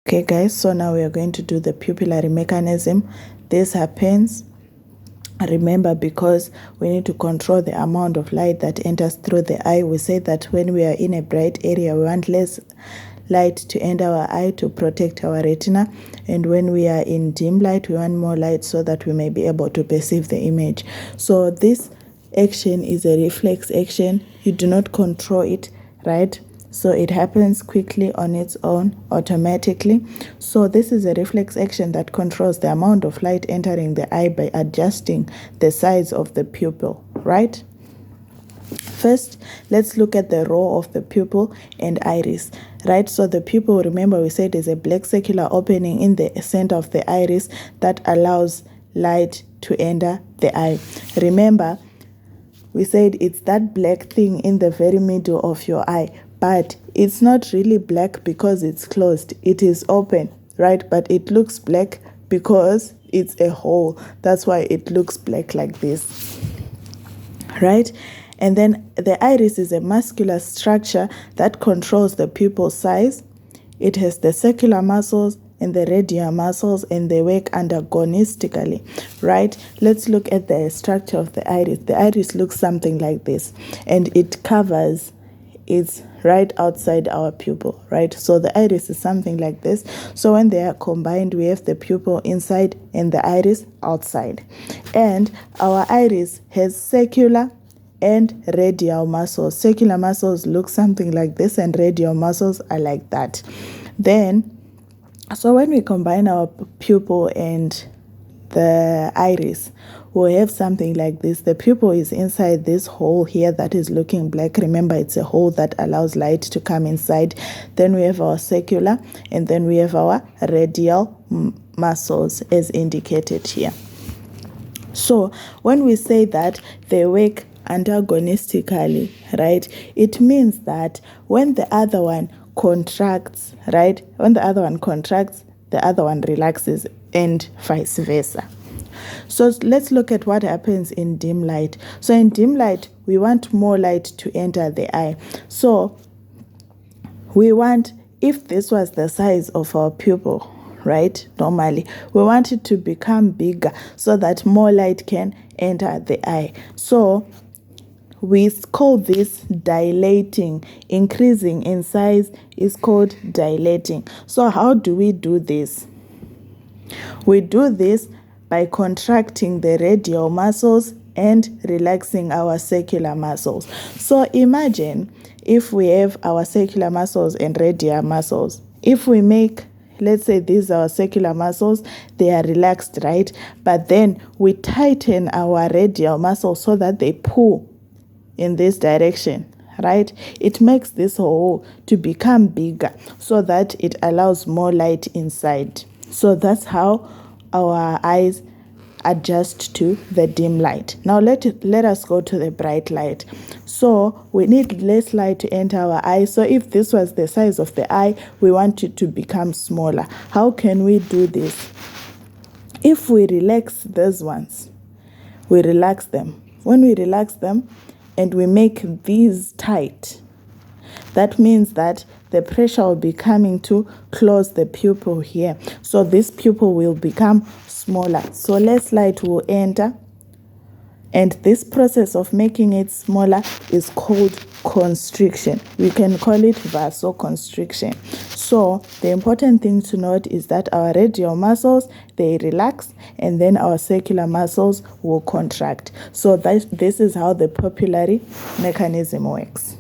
Okay guys, so now we are going to do the pupillary mechanism. This happens, remember, because we need to control the amount of light that enters through the eye. We say that when we are in a bright area, we want less light to enter our eye to protect our retina, and when we are in dim light, we want more light so that we may be able to perceive the image. So this action is a reflex action. You do not control it, right? So it happens quickly on its own, automatically. So this is a reflex action that controls the amount of light entering the eye by adjusting the size of the pupil, right? First, let's look at the role of the pupil and iris, right? So the pupil, remember we said, is a black circular opening in the center of the iris that allows light to enter the eye. Remember, we said it's that black thing in the very middle of your eye, but it's not really black because it's closed. It is open, right? But it looks black because it's a hole. That's why it looks black like this, right? And then the iris is a muscular structure that controls the pupil size. It has the circular muscles and the radial muscles, and they work antagonistically, right? Let's look at the structure of the iris. The iris looks something like this, and it covers, it's right outside our pupil, right? So the iris is something like this. So when they are combined, we have the pupil inside and the iris outside. And our iris has circular and radial muscles. Circular muscles look something like this, and radial muscles are like that. Then, so when we combine our pupil and the iris, we'll have something like this. The pupil is inside this hole here that is looking black. Remember, it's a hole that allows light to come inside. Then we have our circular, and then we have our radial muscles as indicated here. So when we say that they work antagonistically, right, it means that when the other one contracts, right, when the other one contracts, the other one relaxes, and vice versa. So let's look at what happens in dim light. So in dim light, we want more light to enter the eye. So we want, if this was the size of our pupil, right, normally we want it to become bigger so that more light can enter the eye. So we call this dilating. Increasing in size is called dilating. So how do we do this? We do this by contracting the radial muscles and relaxing our circular muscles. So imagine if we have our circular muscles and radial muscles. If we make, let's say these are our circular muscles, they are relaxed, right? But then we tighten our radial muscles so that they pull in this direction, right? It makes this hole to become bigger so that it allows more light inside. So that's how our eyes adjust to the dim light. Now let us go to the bright light. So we need less light to enter our eye. So if this was the size of the eye, we want it to become smaller. How can we do this? If we relax these ones, we relax them. When we relax them and we make these tight, that means that the pressure will be coming to close the pupil here. So this pupil will become smaller. So less light will enter. And this process of making it smaller is called constriction. We can call it vasoconstriction. So the important thing to note is that our radial muscles, they relax, and then our circular muscles will contract. So this is how the pupillary mechanism works.